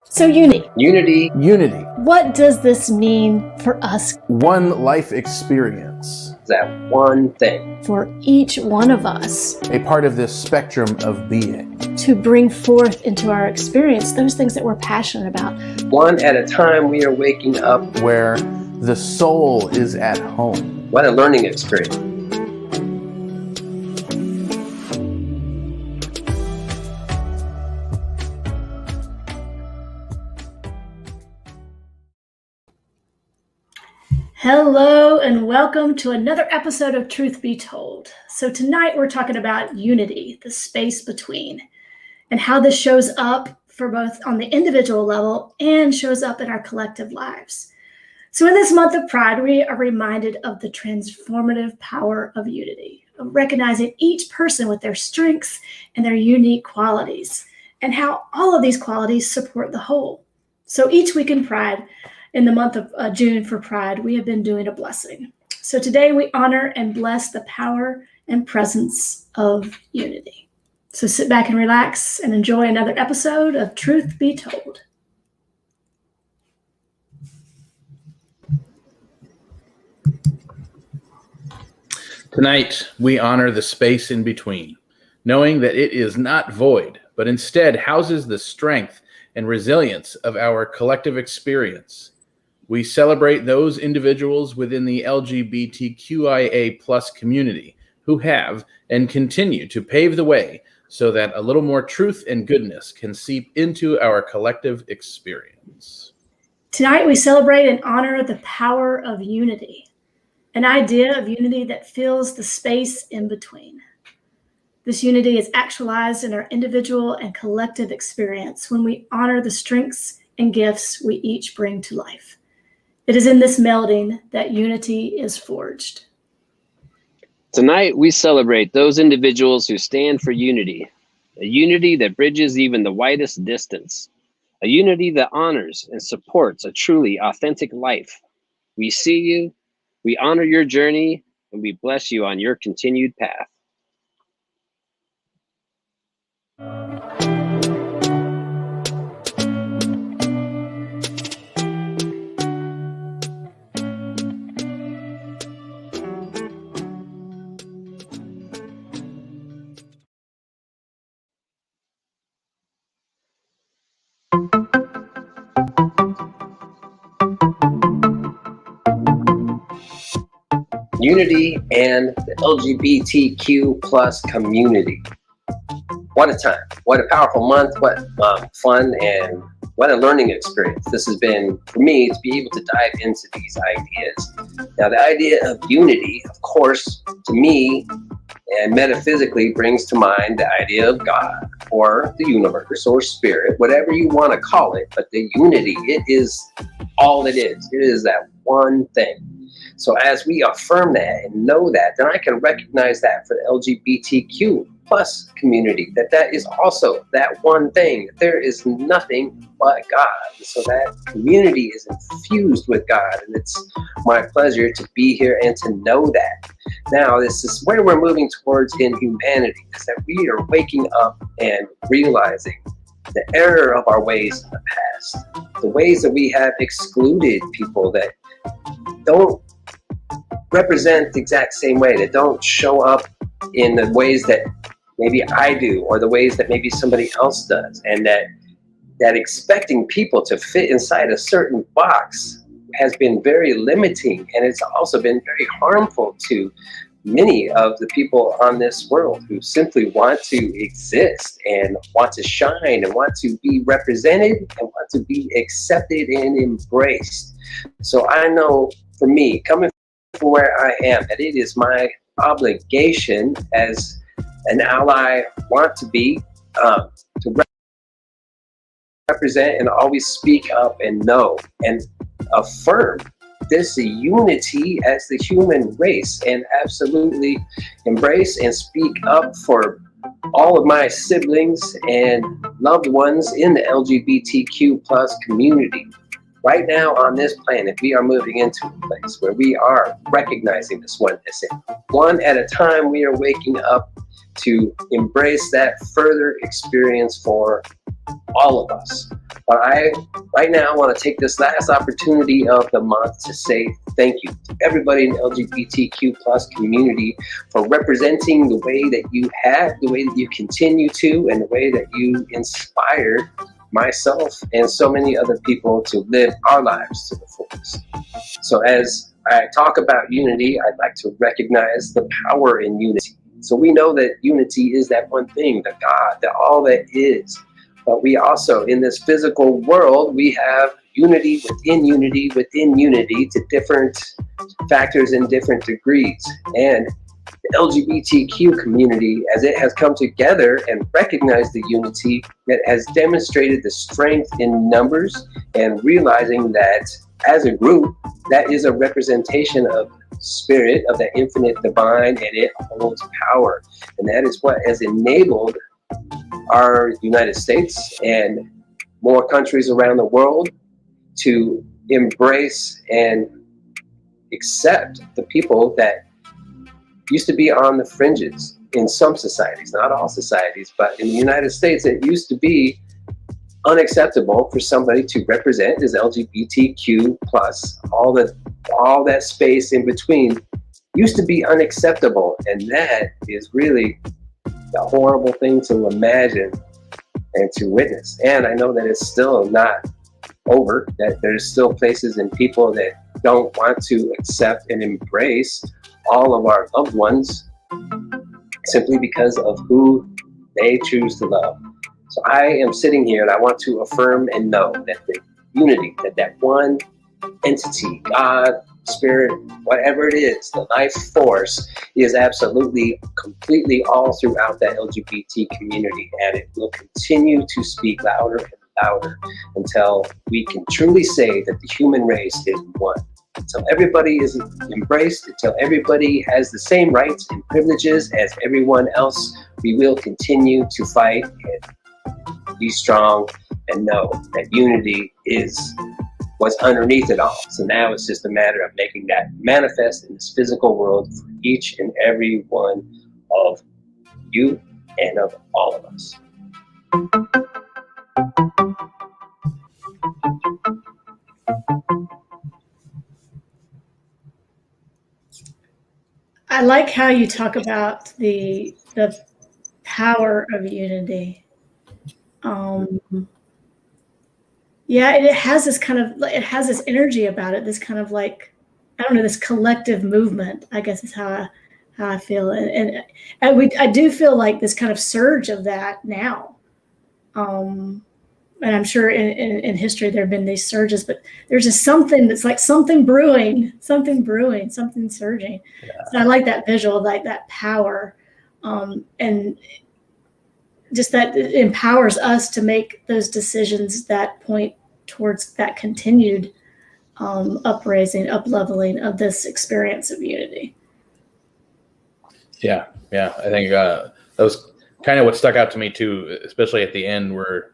So unity. Unity. What does this mean for us? One life experience. That one thing. For each one of us. A part of this spectrum of being. To bring forth into our experience those things that we're passionate about. One at a time we are waking up. Where the soul is at home. What a learning experience. Hello and welcome to another episode of Truth Be Told. So tonight we're talking about unity, the space between, and how this shows up for both on the individual level and shows up in our collective lives. So in this month of Pride, we are reminded of the transformative power of unity, of recognizing each person with their strengths and their unique qualities, and how all of these qualities support the whole. So each week in Pride, in the month of June for Pride, we have been doing a blessing. So today we honor and bless the power and presence of unity. So sit back and relax and enjoy another episode of Truth Be Told. Tonight, we honor the space in between, knowing that it is not void, but instead houses the strength and resilience of our collective experience. We celebrate those individuals within the LGBTQIA+ community who have and continue to pave the way so that a little more truth and goodness can seep into our collective experience. Tonight, we celebrate and honor the power of unity, an idea of unity that fills the space in between. This unity is actualized in our individual and collective experience when we honor the strengths and gifts we each bring to life. It is in this melding that unity is forged. Tonight, we celebrate those individuals who stand for unity, a unity that bridges even the widest distance, a unity that honors and supports a truly authentic life. We see you, we honor your journey, and we bless you on your continued path. Unity and the LGBTQ+ community. What a time. What a powerful month. What fun and what a learning experience. This has been for me to be able to dive into these ideas. Now, the idea of unity, of course, to me and metaphysically brings to mind the idea of God or the universe or spirit, whatever you want to call it. But the unity, it is all it is. It is that one thing. So as we affirm that and know that, then I can recognize that for the LGBTQ+ community, that is also that one thing. There is nothing but God. So that community is infused with God, and it's my pleasure to be here and to know that. Now, this is where we're moving towards in humanity, is that we are waking up and realizing the error of our ways in the past, the ways that we have excluded people that don't represent the exact same way, that don't show up in the ways that maybe I do or the ways that maybe somebody else does, and that expecting people to fit inside a certain box has been very limiting, and it's also been very harmful to many of the people on this world who simply want to exist and want to shine and want to be represented and want to be accepted and embraced. So I know for me, coming from where I am, that it is my obligation as an ally want to be to represent and always speak up and know and affirm this unity as the human race, and absolutely embrace and speak up for all of my siblings and loved ones in the LGBTQ+ community. Right now on this planet, we are moving into a place where we are recognizing this oneness. And one at a time, we are waking up to embrace that further experience for all of us. But I right now want to take this last opportunity of the month to say thank you to everybody in the LGBTQ plus community for representing the way that you have, the way that you continue to, and the way that you inspired myself and so many other people to live our lives to the fullest. So as I talk about unity, I'd like to recognize the power in unity. So we know that unity is that one thing, the God, that all that is. But we also, in this physical world, we have unity within unity within unity to different factors in different degrees. And the LGBTQ community, as it has come together and recognized the unity, it has demonstrated the strength in numbers and realizing that as a group, that is a representation of spirit, of the infinite divine, and it holds power. And that is what has enabled our United States and more countries around the world to embrace and accept the people that used to be on the fringes in some societies, not all societies, but in the United States, it used to be unacceptable for somebody to represent as LGBTQ plus, all that space in between used to be unacceptable. And that is really a horrible thing to imagine and to witness. And I know that it's still not over, that there's still places and people that don't want to accept and embrace all of our loved ones simply because of who they choose to love. So I am sitting here and I want to affirm and know that the unity, that one entity, God, spirit, whatever it is, the life force is absolutely, completely all throughout that LGBT community. And it will continue to speak louder and louder until we can truly say that the human race is one. Until everybody is embraced, until everybody has the same rights and privileges as everyone else, we will continue to fight and be strong and know that unity is what's underneath it all. So now it's just a matter of making that manifest in this physical world for each and every one of you and of all of us. I like how you talk about the power of unity. Yeah, it has this kind of, it has this energy about it, this kind of like, I don't know, this collective movement, I guess is how I feel. And I do feel like this kind of surge of that now. And I'm sure in history there have been these surges, but there's just something that's like something brewing, something surging. Yeah. So I like that visual, like that power. And just that it empowers us to make those decisions that point towards that continued upraising, up-leveling of this experience of unity. Yeah. I think that was kind of what stuck out to me too, especially at the end where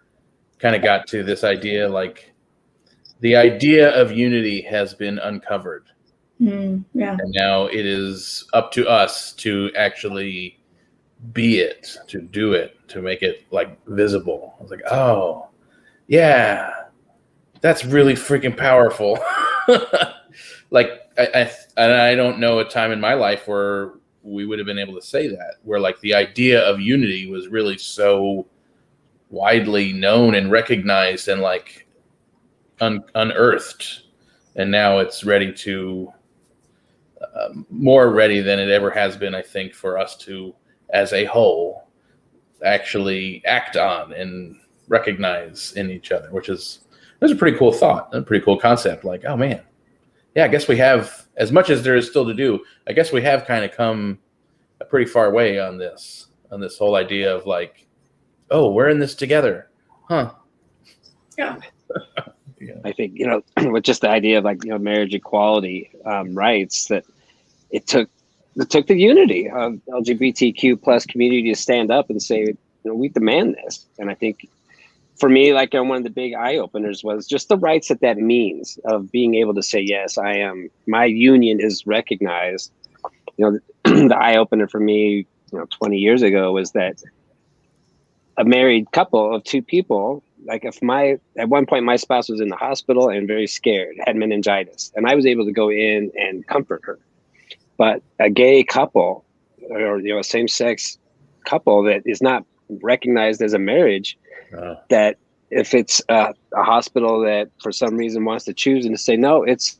kind of got to this idea, like the idea of unity has been uncovered. Yeah. And now it is up to us to actually be it, to do it, to make it like visible. I was like, oh yeah, that's really freaking powerful. Like I don't know a time in my life where we would have been able to say that, where like the idea of unity was really so widely known and recognized and like unearthed, and now it's ready to more ready than it ever has been, I think, for us to as a whole actually act on and recognize in each other, which is a pretty cool thought, a pretty cool concept. Like, oh man, yeah, I guess we have, as much as there is still to do, I guess we have kind of come a pretty far way on this whole idea of like, oh, we're in this together, huh? Yeah. Yeah. I think, with just the idea of like, marriage equality rights, that it took the unity of LGBTQ plus community to stand up and say, we demand this. And I think for me, like one of the big eye openers was just the rights that means of being able to say, yes, my union is recognized. The eye opener for me 20 years ago was that a married couple of two people, like at one point my spouse was in the hospital and very scared, had meningitis, and I was able to go in and comfort her. But a gay couple or a same-sex couple that is not recognized as a marriage, that if it's a hospital that for some reason wants to choose and to say no, it's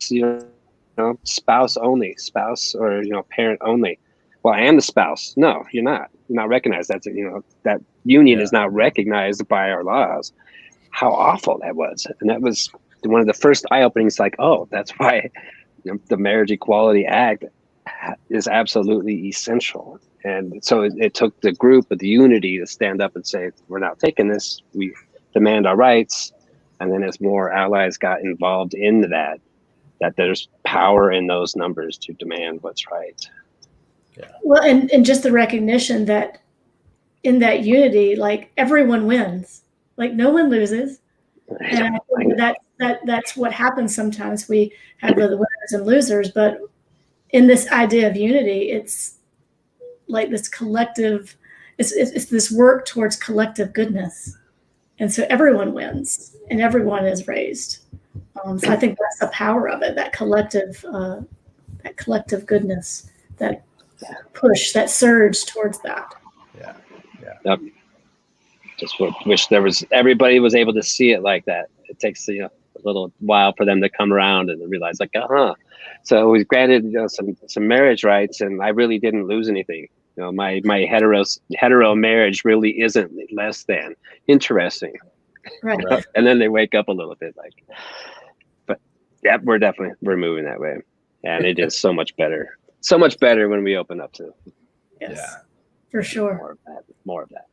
spouse only, spouse or parent only. Well, I am the spouse. No, you're not. You're not recognized. That's that union is not recognized by our laws. How awful that was, and that was one of the first eye openings. Like, oh, that's why the Marriage Equality Act is absolutely essential. And so it took the group of the unity to stand up and say, we're not taking this. We demand our rights. And then as more allies got involved into that there's power in those numbers to demand what's right. Yeah. Well, and just the recognition that in that unity, like everyone wins, like no one loses. And I think that's what happens sometimes. We have the winners and losers, but in this idea of unity, it's like this collective, it's this work towards collective goodness. And so everyone wins and everyone is raised. So I think that's the power of it, that collective goodness, that push, that surge towards that. Yeah. Yep. Just wish everybody was able to see it like that. It takes a little while for them to come around and realize, like, So we granted some marriage rights, and I really didn't lose anything. My hetero marriage really isn't less than interesting. Right. And then they wake up a little bit, but yeah, we're moving that way, and it is so much better when we open up to. Yes, for sure. More of that.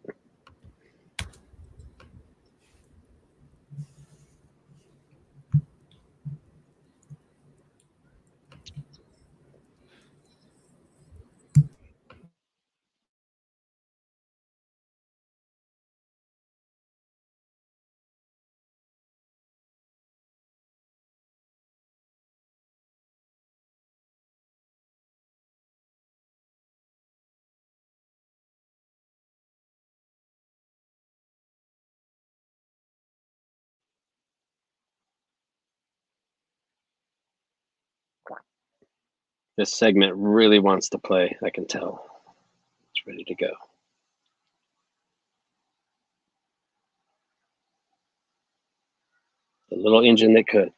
This segment really wants to play. I can tell. It's ready to go. The little engine that could.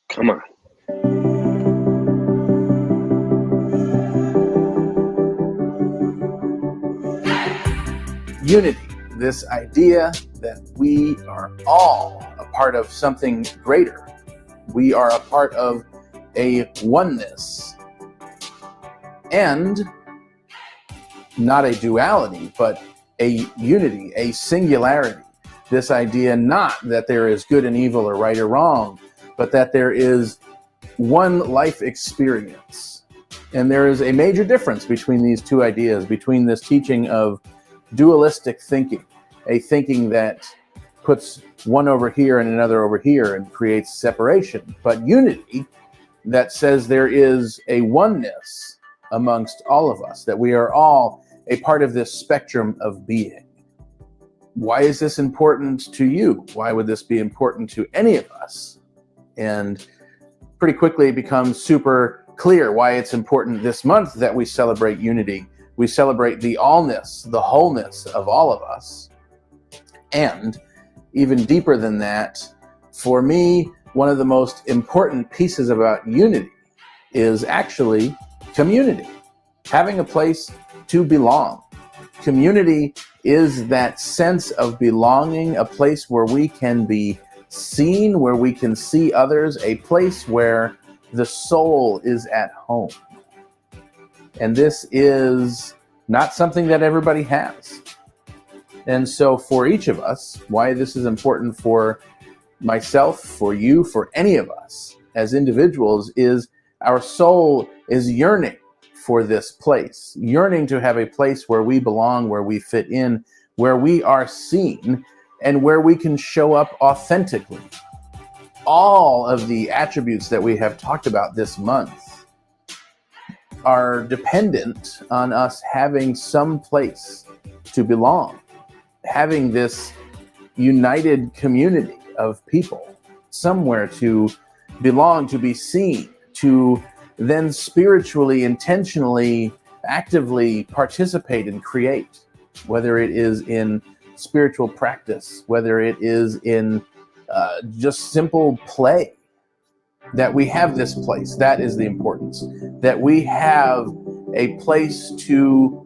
Come on. Unity, this idea that we are all a part of something greater. We are a part of a oneness, and not a duality, but a unity, a singularity. This idea not that there is good and evil or right or wrong, but that there is one life experience. And there is a major difference between these two ideas, between this teaching of dualistic thinking, a thinking that puts one over here and another over here and creates separation, but unity that says there is a oneness amongst all of us, that we are all a part of this spectrum of being. Why is this important to you? Why would this be important to any of us? And pretty quickly it becomes super clear why it's important this month that we celebrate unity. We celebrate the allness, the wholeness of all of us. And even deeper than that, for me, one of the most important pieces about unity is actually community, having a place to belong. Community is that sense of belonging, a place where we can be seen, where we can see others, a place where the soul is at home. And this is not something that everybody has. And so for each of us, why this is important for myself, for you, for any of us as individuals, is our soul is yearning for this place, yearning to have a place where we belong, where we fit in, where we are seen, and where we can show up authentically. All of the attributes that we have talked about this month are dependent on us having some place to belong, having this united community of people, somewhere to belong, to be seen, to then spiritually, intentionally, actively participate and create, whether it is in spiritual practice, whether it is in just simple play, that we have this place. That is the importance, that we have a place to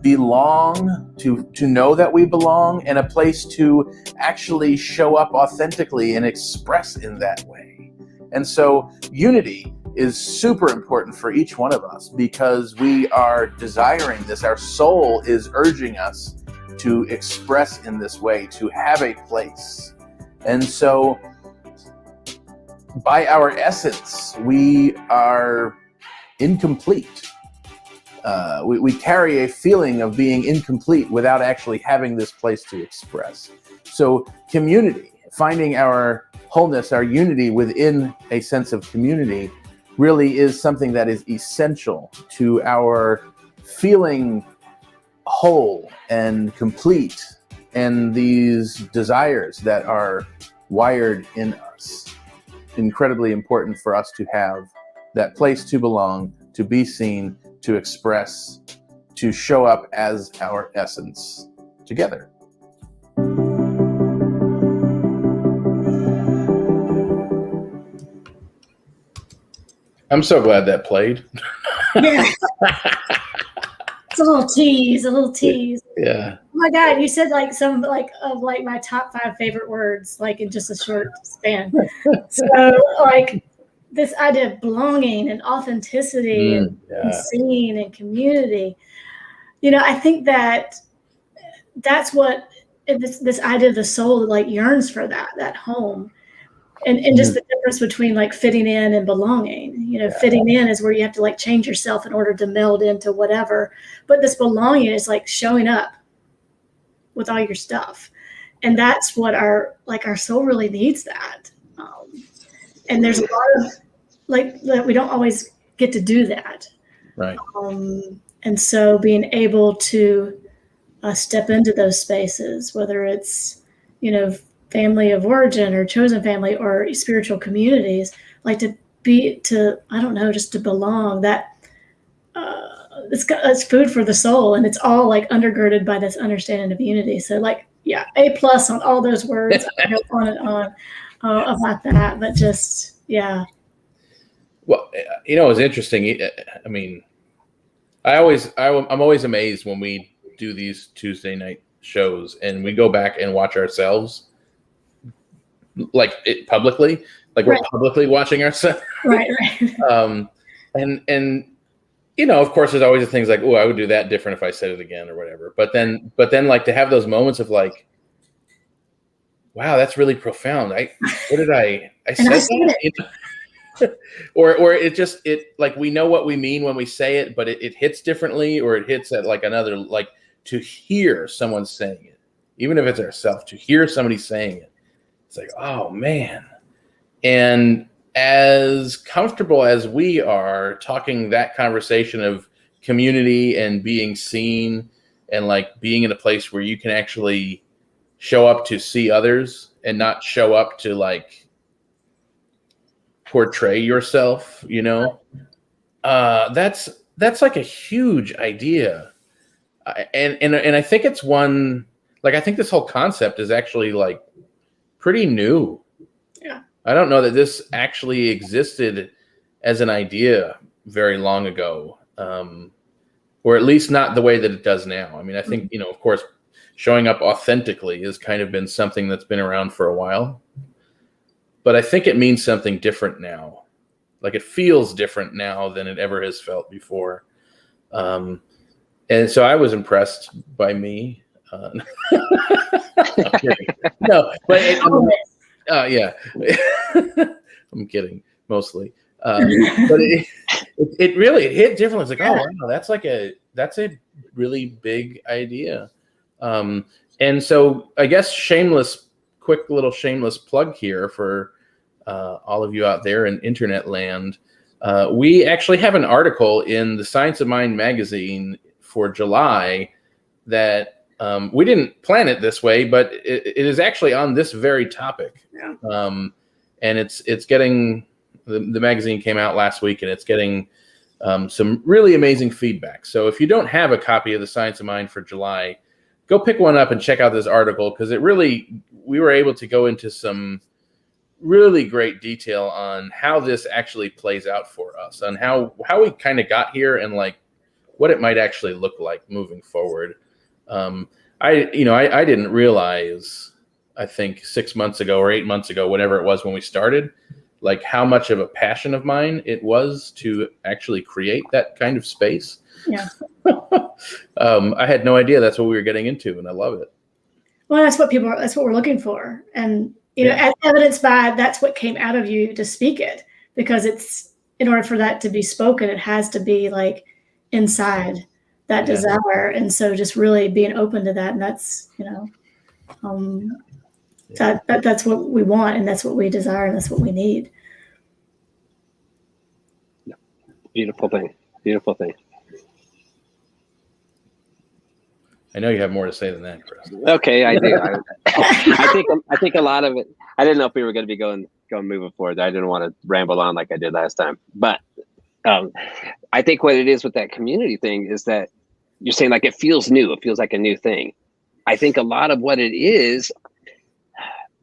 belong, to know that we belong, and a place to actually show up authentically and express in that way. And so unity is super important for each one of us because we are desiring this. Our soul is urging us to express in this way, to have a place. And so by our essence, we are incomplete. We carry a feeling of being incomplete without actually having this place to express. So community, finding our wholeness, our unity within a sense of community, really is something that is essential to our feeling whole and complete, and these desires that are wired in us. Incredibly important for us to have that place to belong, to be seen, to express, to show up as our essence together. I'm so glad that played. Yeah. It's a little tease, Yeah. Oh my God, you said like some like of like my top 5 favorite words, like in just a short span. So like this idea of belonging and authenticity and seen and community. You know, I think that's what this idea of the soul like yearns for, that home. And just the difference between like fitting in and belonging. You know, fitting in is where you have to like change yourself in order to meld into whatever. But this belonging is like showing up with all your stuff. And that's what our soul really needs that. And there's a lot of like that we don't always get to do that. Right. And so being able to step into those spaces, whether it's, you know, family of origin or chosen family or spiritual communities, like I don't know, just to belong, that it's food for the soul, and it's all like undergirded by this understanding of unity. So like, yeah, A+ on all those words. I go on and on about that, but just, yeah. Well, you know, it's interesting. I mean, I'm always amazed when we do these Tuesday night shows and we go back and watch ourselves, like it publicly, like we're publicly watching ourselves. Right. And you know, of course, there's always the things like, oh, I would do that different if I said it again or whatever. But then like to have those moments of like, wow, that's really profound. I said that, you know? or it like we know what we mean when we say it, but it hits differently, or it hits at like another, like to hear someone saying it, even if it's ourselves, to hear somebody saying it. It's like, oh man. And as comfortable as we are talking that conversation of community and being seen and like being in a place where you can actually show up to see others and not show up to like portray yourself, you know, that's like a huge idea. And I think it's one, like, I think this whole concept is actually like pretty new. Yeah. I don't know that this actually existed as an idea very long ago, or at least not the way that it does now. I mean, I think, you know, of course, showing up authentically has kind of been something that's been around for a while, but I think it means something different now. Like it feels different now than it ever has felt before. And so I was impressed by me. No, but yeah, I'm kidding mostly. But it really hit differently. It's like, oh wow, that's a really big idea. And so I guess quick little shameless plug here for all of you out there in internet land. we actually have an article in the Science of Mind magazine for July that we didn't plan it this way, but it is actually on this very topic. Yeah. And it's getting, the magazine came out last week, and it's getting some really amazing feedback. So if you don't have a copy of the Science of Mind for July, go pick one up and check out this article, because we were able to go into some really great detail on how this actually plays out for us, on how we kind of got here, and like what it might actually look like moving forward. I didn't realize, I think 6 months ago or 8 months ago, whatever it was when we started, like how much of a passion of mine it was to actually create that kind of space. Yeah. I had no idea that's what we were getting into, and I love it. Well, that's what we're looking for. And, as evidenced by, that's what came out of you to speak it, because it's, in order for that to be spoken, it has to be like inside that desire. And so just really being open to that. And that's, that's what we want, and that's what we desire, and that's what we need. Beautiful thing. Beautiful thing. I know you have more to say than that, Chris. Okay, I do. I think a lot of it. I didn't know if we were going to be going moving forward. I didn't want to ramble on like I did last time. But I think what it is with that community thing is that you're saying like it feels new. It feels like a new thing. I think a lot of what it is.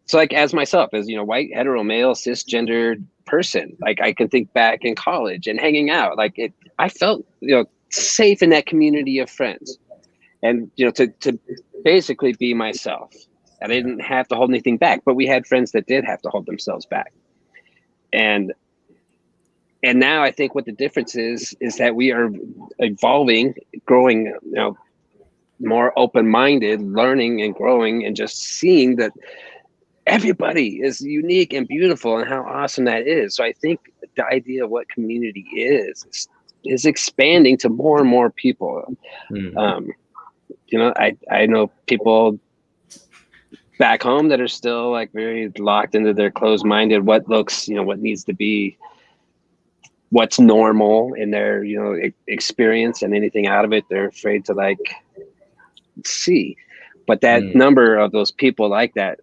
So like as myself, as white, hetero, male, cisgender person, like I can think back in college and hanging out. Like I felt safe in that community of friends. And to basically be myself. I didn't have to hold anything back, but we had friends that did have to hold themselves back. And now I think what the difference is that we are evolving, growing, more open-minded, learning and growing, and just seeing that everybody is unique and beautiful, and how awesome that is. So I think the idea of what community is expanding to more and more people. Mm-hmm. I know people back home that are still like very locked into their closed-minded, what needs to be, what's normal in their, experience, and anything out of it, they're afraid to like see. But that number of those people like that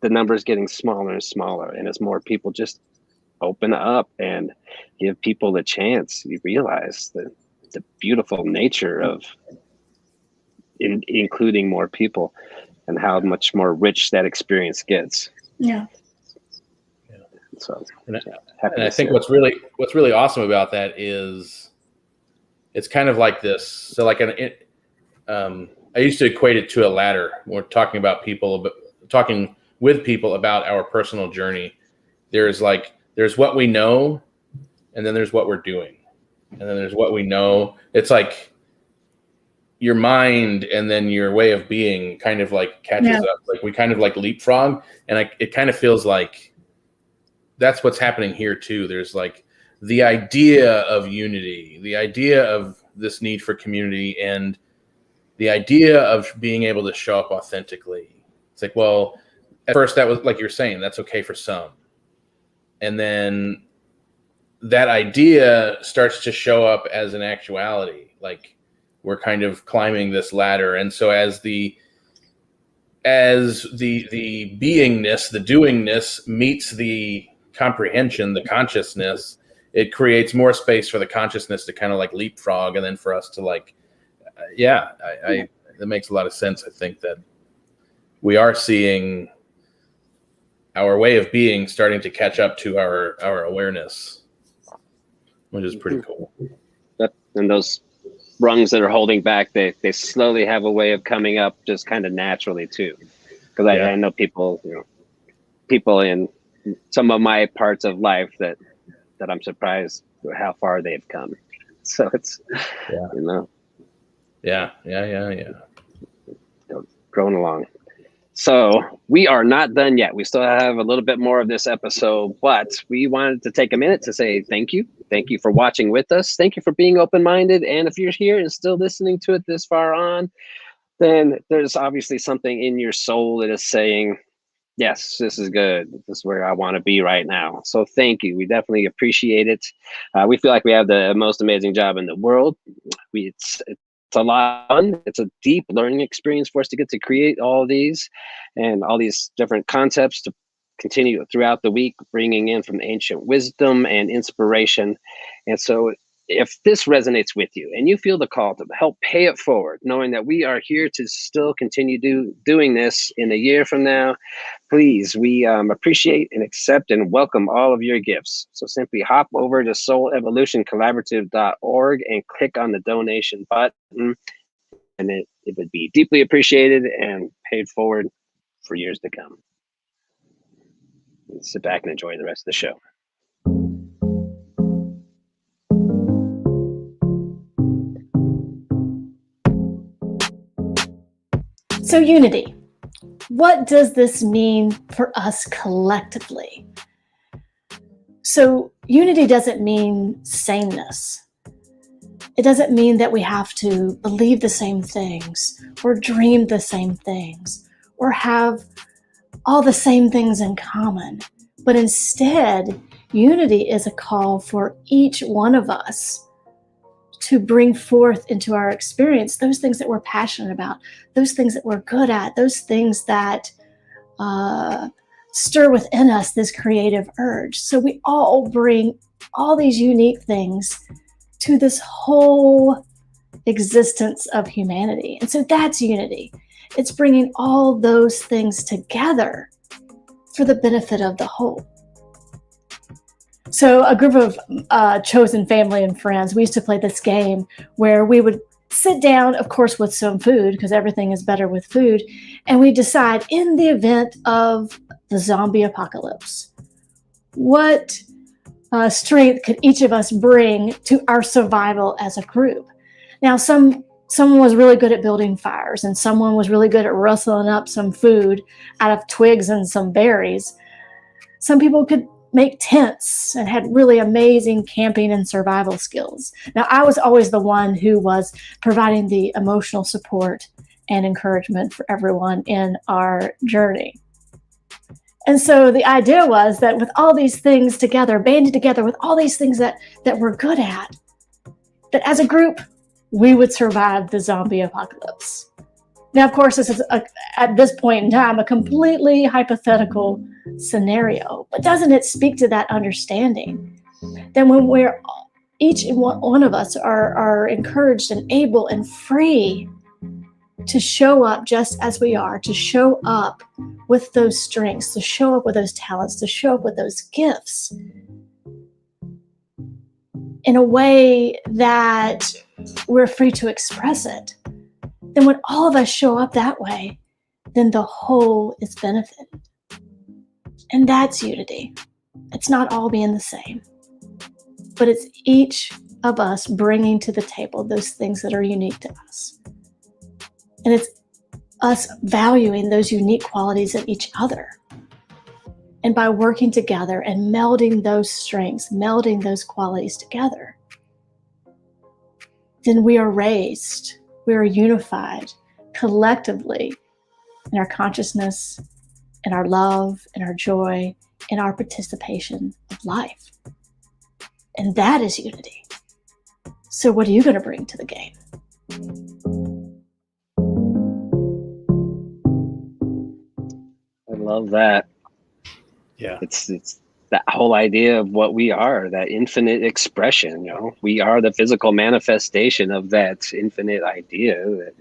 the number is getting smaller and smaller. And as more people just open up and give people the chance, you realize the beautiful nature of including more people, and how much more rich that experience gets. Yeah. So, and I think what's really awesome about that is it's kind of like this. So like I used to equate it to a ladder. We're talking with people about our personal journey. There's what we know, and then there's what we're doing, and then there's what we know. It's like your mind and then your way of being kind of like catches up. Like we kind of like leapfrog, and it kind of feels like that's what's happening here too. There's like the idea of unity, the idea of this need for community, and the idea of being able to show up authentically. It's like, well, at first that was like you're saying, that's okay for some. And then that idea starts to show up as an actuality. Like we're kind of climbing this ladder. And so as the beingness, the doingness meets the comprehension, the consciousness, it creates more space for the consciousness to kind of like leapfrog, and then for us to like, that makes a lot of sense. I think that we are seeing our way of being starting to catch up to our awareness, which is pretty cool. And those rungs that are holding back, they slowly have a way of coming up just kind of naturally too. Because I know people in some of my parts of life that I'm surprised how far they've come. So it's, Yeah. Growing along. So we are not done yet. We still have a little bit more of this episode, but we wanted to take a minute to say thank you. Thank you for watching with us. Thank you for being open-minded. And if you're here and still listening to it this far on, then there's obviously something in your soul that is saying, Yes, this is good. This is where I want to be right now. So thank you. We definitely appreciate it. We feel like we have the most amazing job in the world. It's a lot of fun. It's a deep learning experience for us to get to create all these and all these different concepts to continue throughout the week, bringing in from ancient wisdom and inspiration. And so if this resonates with you and you feel the call to help pay it forward, knowing that we are here to still continue doing this in a year from now, please, we appreciate and accept and welcome all of your gifts. So simply hop over to soulevolutioncollaborative.org and click on the donation button, and it would be deeply appreciated and paid forward for years to come. Sit back and enjoy the rest of the show. So unity, what does this mean for us collectively? So unity doesn't mean sameness. It doesn't mean that we have to believe the same things or dream the same things or have all the same things in common. But instead, unity is a call for each one of us to bring forth into our experience those things that we're passionate about, those things that we're good at, those things that stir within us this creative urge. So we all bring all these unique things to this whole existence of humanity. And so that's unity. It's bringing all those things together for the benefit of the whole. So a group of chosen family and friends, we used to play this game where we would sit down, of course, with some food, because everything is better with food, and we decide in the event of the zombie apocalypse, what strength could each of us bring to our survival as a group? Now, someone was really good at building fires, and someone was really good at rustling up some food out of twigs and some berries. Some people could make tents and had really amazing camping and survival skills. Now, I was always the one who was providing the emotional support and encouragement for everyone in our journey. And so the idea was that with all these things together, banded together with all these things that we're good at, that as a group, we would survive the zombie apocalypse. Now, of course, this is at this point in time a completely hypothetical scenario, but doesn't it speak to that understanding? Then when we're each one of us are encouraged and able and free to show up just as we are, to show up with those strengths, to show up with those talents, to show up with those gifts in a way that we're free to express it, then when all of us show up that way, then the whole is benefited. And that's unity. It's not all being the same, but it's each of us bringing to the table those things that are unique to us. And it's us valuing those unique qualities in each other. And by working together and melding those strengths, melding those qualities together, then we are raised, we are unified collectively in our consciousness, in our love, in our joy, in our participation of life. And that is unity. So what are you going to bring to the game? I love that. Yeah. It's that whole idea of what we are, that infinite expression. We are the physical manifestation of that infinite idea that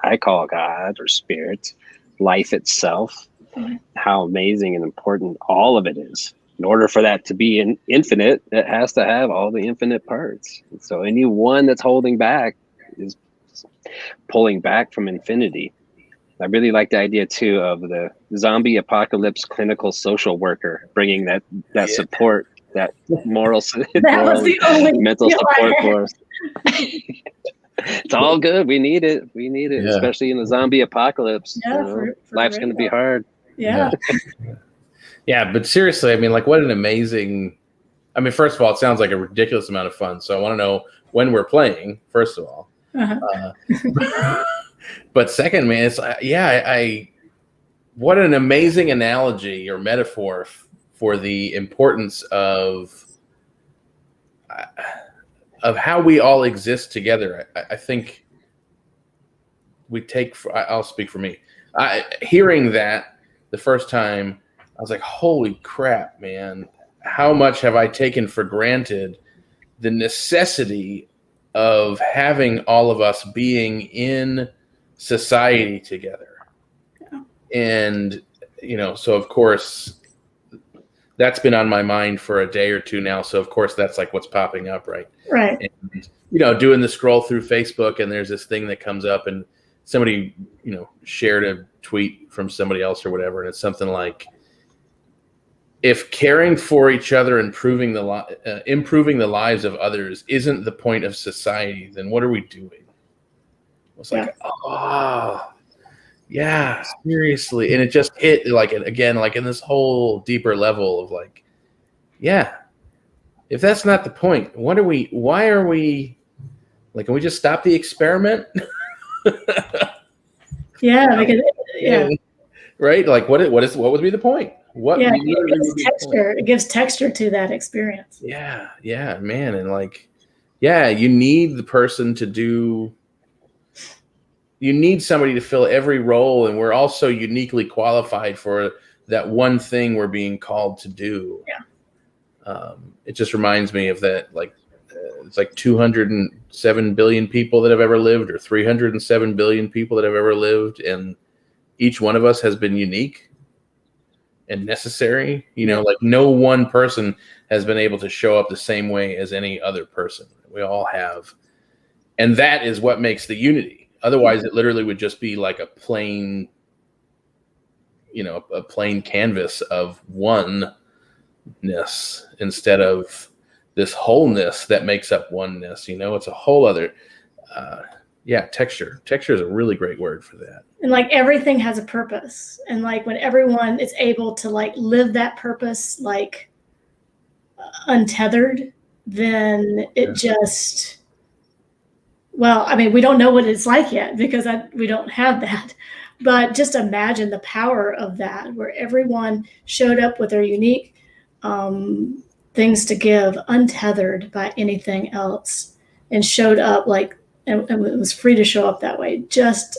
I call God or spirit, life itself. Mm-hmm. How amazing and important all of it is. In order for that to be infinite, it has to have all the infinite parts. So any one that's holding back is pulling back from infinity. I really like the idea too of the zombie apocalypse clinical social worker, bringing that support, that moral mental support for us. It's all good. We need it. Especially in the zombie apocalypse. Yeah, life's going to be hard. Yeah. Yeah, but seriously, I mean, like, what an amazing. I mean, first of all, it sounds like a ridiculous amount of fun. So I want to know when we're playing. First of all. But second, man, it's what an amazing analogy or metaphor for the importance of how we all exist together. I think I'll speak for me. Hearing that the first time, I was like, holy crap, man. How much have I taken for granted the necessity of having all of us being in society together? And, so of course, that's been on my mind for a day or two now. So of course, that's like what's popping up, right? Right. And, doing the scroll through Facebook, and there's this thing that comes up, and somebody, shared a tweet from somebody else or whatever. And it's something like, if caring for each other and improving the lives of others isn't the point of society, then what are we doing? It's like, oh, yeah, seriously. And it just hit like in this whole deeper level of like, yeah, if that's not the point, why are we like, can we just stop the experiment? Yeah. Because, yeah. Right. Like what would be the point? It gives texture to that experience. Yeah, man. And like, yeah, you need the person you need somebody to fill every role, and we're also uniquely qualified for that one thing we're being called to do. Yeah. It just reminds me of that, like, it's like 207 billion people that have ever lived, or 307 billion people that have ever lived, and each one of us has been unique and necessary. Like no one person has been able to show up the same way as any other person. We all have. And that is what makes the unity. Otherwise, it literally would just be like a plain canvas of oneness instead of this wholeness that makes up oneness. It's a whole other, texture. Texture is a really great word for that. And like everything has a purpose. And like when everyone is able to like live that purpose, like untethered, then it just, well, I mean, we don't know what it's like yet because we don't have that. But just imagine the power of that, where everyone showed up with their unique things to give, untethered by anything else, and showed up like, and it was free to show up that way. Just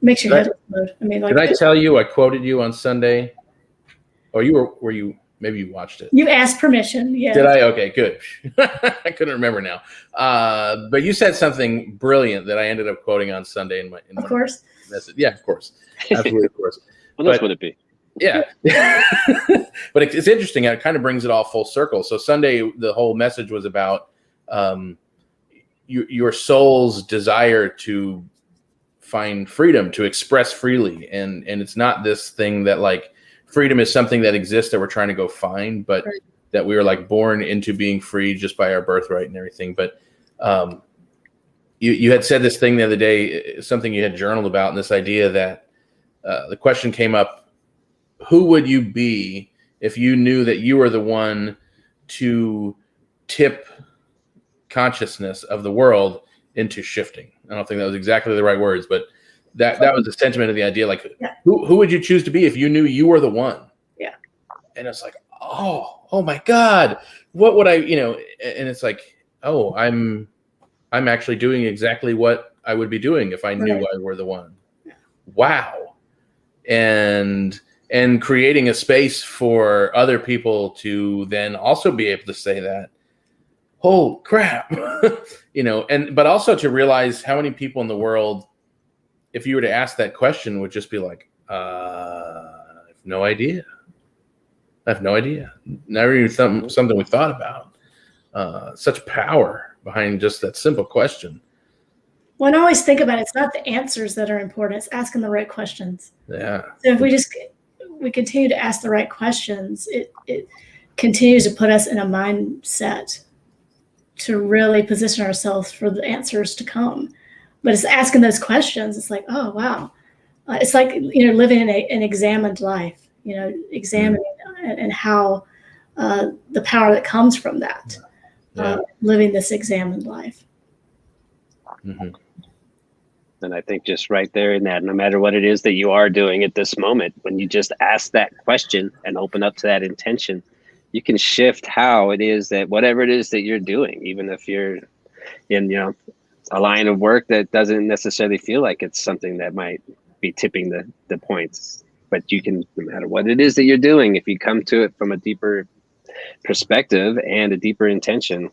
makes your head explode. I mean, like, did I tell you I quoted you on Sunday? Or were you? Maybe you watched it. You asked permission. Yeah. Did I? Okay, good. I couldn't remember now. But you said something brilliant that I ended up quoting on Sunday in my course. message. Yeah, of course. Absolutely, of course. What else would it be? Yeah. But it's interesting. It kind of brings it all full circle. So Sunday, the whole message was about your soul's desire to find freedom, to express freely. And it's not this thing that like, freedom is something that exists that we're trying to go find, but that we were like born into being free just by our birthright and everything. But you had said this thing the other day, something you had journaled about, and this idea that the question came up, who would you be if you knew that you were the one to tip consciousness of the world into shifting? I don't think that was exactly the right words, but that was the sentiment of the idea. Like, who would you choose to be if you knew you were the one? Yeah. And it's like, oh my God, what would I, and it's like, oh, I'm actually doing exactly what I would be doing if I knew I were the one. Yeah. Wow. And creating a space for other people to then also be able to say that, oh crap, but also to realize how many people in the world, if you were to ask that question, would just be like, I have no idea. Never even something we thought about. Such power behind just that simple question. Well, I always think about it, it's not the answers that are important, it's asking the right questions. Yeah. So if we continue to ask the right questions, it continues to put us in a mindset to really position ourselves for the answers to come. But it's asking those questions. It's like, oh, wow. It's like, living in an examined life, examining and how the power that comes from that, living this examined life. Mm-hmm. And I think just right there in that, no matter what it is that you are doing at this moment, when you just ask that question and open up to that intention, you can shift how it is that whatever it is that you're doing, even if you're in, a line of work that doesn't necessarily feel like it's something that might be tipping the points. But you can, no matter what it is that you're doing, if you come to it from a deeper perspective and a deeper intention,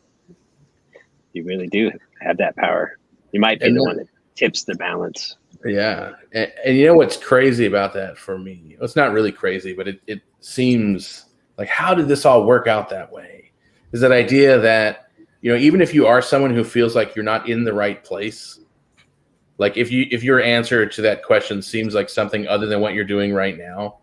you really do have that power. You might be the one that tips the balance. Yeah. And you know what's crazy about that for me? It's not really crazy, but it seems like, how did this all work out that way? Is that idea that, even if you are someone who feels like you're not in the right place, like if your answer to that question seems like something other than what you're doing right now,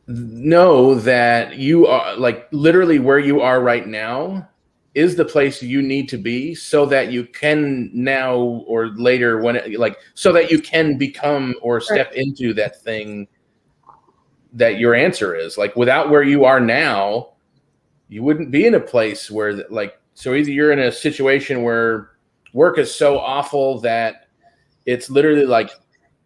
know that you are, like, literally where you are right now is the place you need to be, so that you can now or later, so that you can become or step into that thing that your answer is. Like, without where you are now, you wouldn't be in a place where, so either you're in a situation where work is so awful that it's literally like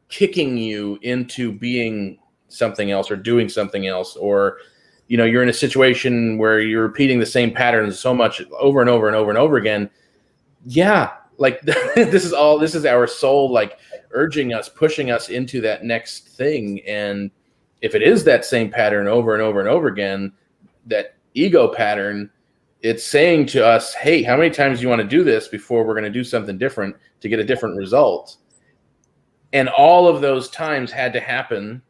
kicking you into being something else or doing something else, or you're in a situation where you're repeating the same patterns so much over and over and over and over again. Yeah, like this is our soul, like, urging us, pushing us into that next thing. And if it is that same pattern over and over and over again, that ego pattern, it's saying to us, hey, how many times do you want to do this before we're going to do something different to get a different result? And all of those times had to happen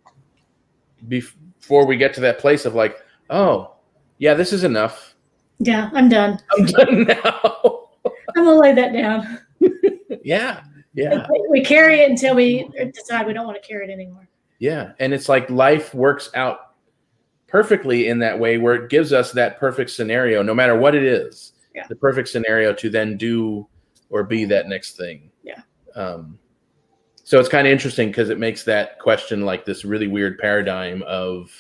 before we get to that place of like, oh, yeah, this is enough. Yeah, I'm done. I'm done now. I'm going to lay that down. Yeah. We carry it until we decide we don't want to carry it anymore. Yeah. And it's like life works out perfectly in that way, where it gives us that perfect scenario, no matter what it is, the perfect scenario to then do or be that next thing. Yeah. So it's kind of interesting because it makes that question like this really weird paradigm of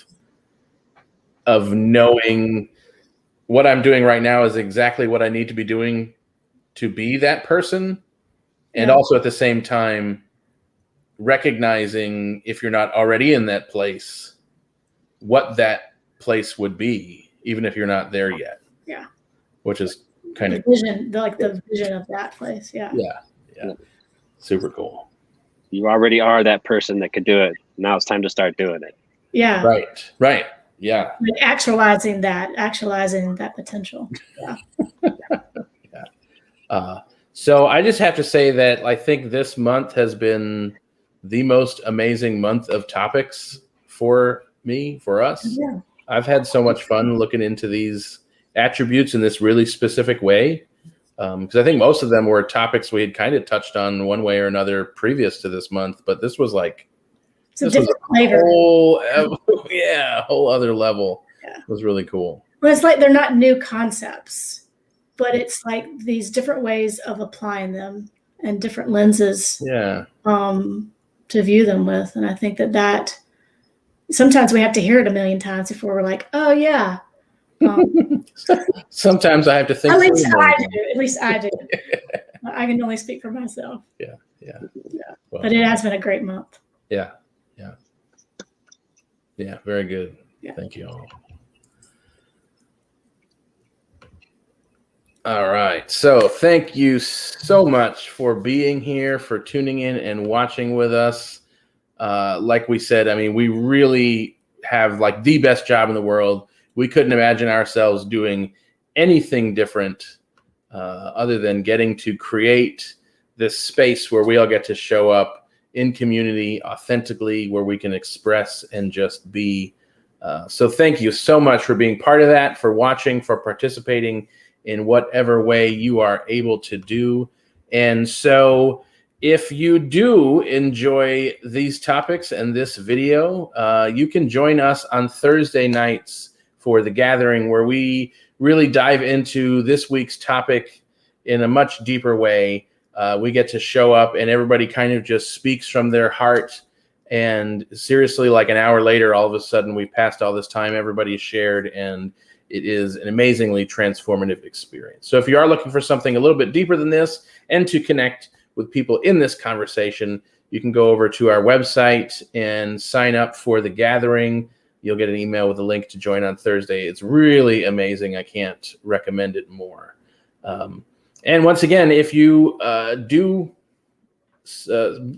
knowing what I'm doing right now is exactly what I need to be doing to be that person. And also at the same time, recognizing, if you're not already in that place, what that place would be, even if you're not there yet. Yeah. Which is kind of vision, the vision of that place. Yeah. Yeah. Super cool. You already are that person that could do it. Now it's time to start doing it. Yeah. Right. Yeah. Like actualizing that potential. Yeah. So I just have to say that I think this month has been the most amazing month of topics for us. Yeah. I've had so much fun looking into these attributes in this really specific way. Because I think most of them were topics we had kind of touched on one way or another previous to this month, but this was like, it's a different flavor. Whole other level. Yeah. It was really cool. Well, it's like they're not new concepts, but it's like these different ways of applying them and different lenses to view them with. And I think that sometimes we have to hear it a million times before we're like, oh yeah. Sometimes I have to think. At least I do. I can only speak for myself. Yeah. Well, but it has been a great month. Yeah. Very good. Yeah. Thank you all. All right. So thank you so much for being here, for tuning in and watching with us. Like we said, I mean, we really have like the best job in the world. We couldn't imagine ourselves doing anything different other than getting to create this space where we all get to show up in community authentically, where we can express and just be. So thank you so much for being part of that, for watching, for participating in whatever way you are able to do. And so if you do enjoy these topics and this video, you can join us on Thursday nights for the gathering, where we really dive into this week's topic in a much deeper way. We get to show up and everybody kind of just speaks from their heart. And seriously, like an hour later, all of a sudden we passed all this time, everybody shared, and it is an amazingly transformative experience. So if you are looking for something a little bit deeper than this and to connect with people in this conversation, you can go over to our website and sign up for the gathering. You'll get an email with a link to join on Thursday. It's really amazing. I can't recommend it more. And once again, if you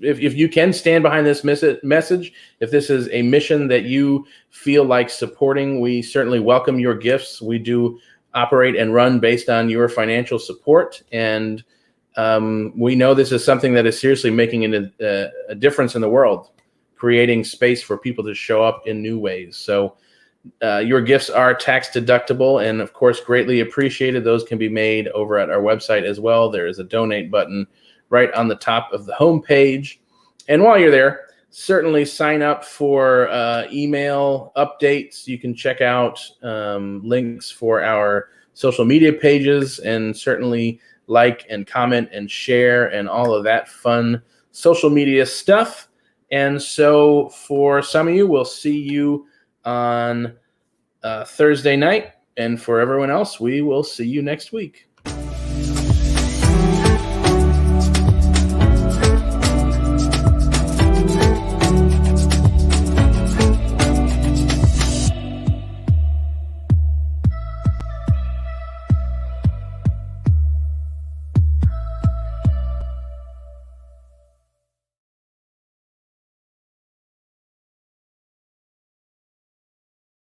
if you can stand behind this message, if this is a mission that you feel like supporting, we certainly welcome your gifts. We do operate and run based on your financial support. And we know this is something that is seriously making a difference in the world, creating space for people to show up in new ways. So your gifts are tax deductible and, of course, greatly appreciated. Those can be made over at our website as well. There is a donate button right on the top of the homepage. And while you're there, certainly sign up for email updates. You can check out links for our social media pages, and certainly like and comment and share and all of that fun social media stuff. And so for some of you, we'll see you on Thursday night. And for everyone else, we will see you next week.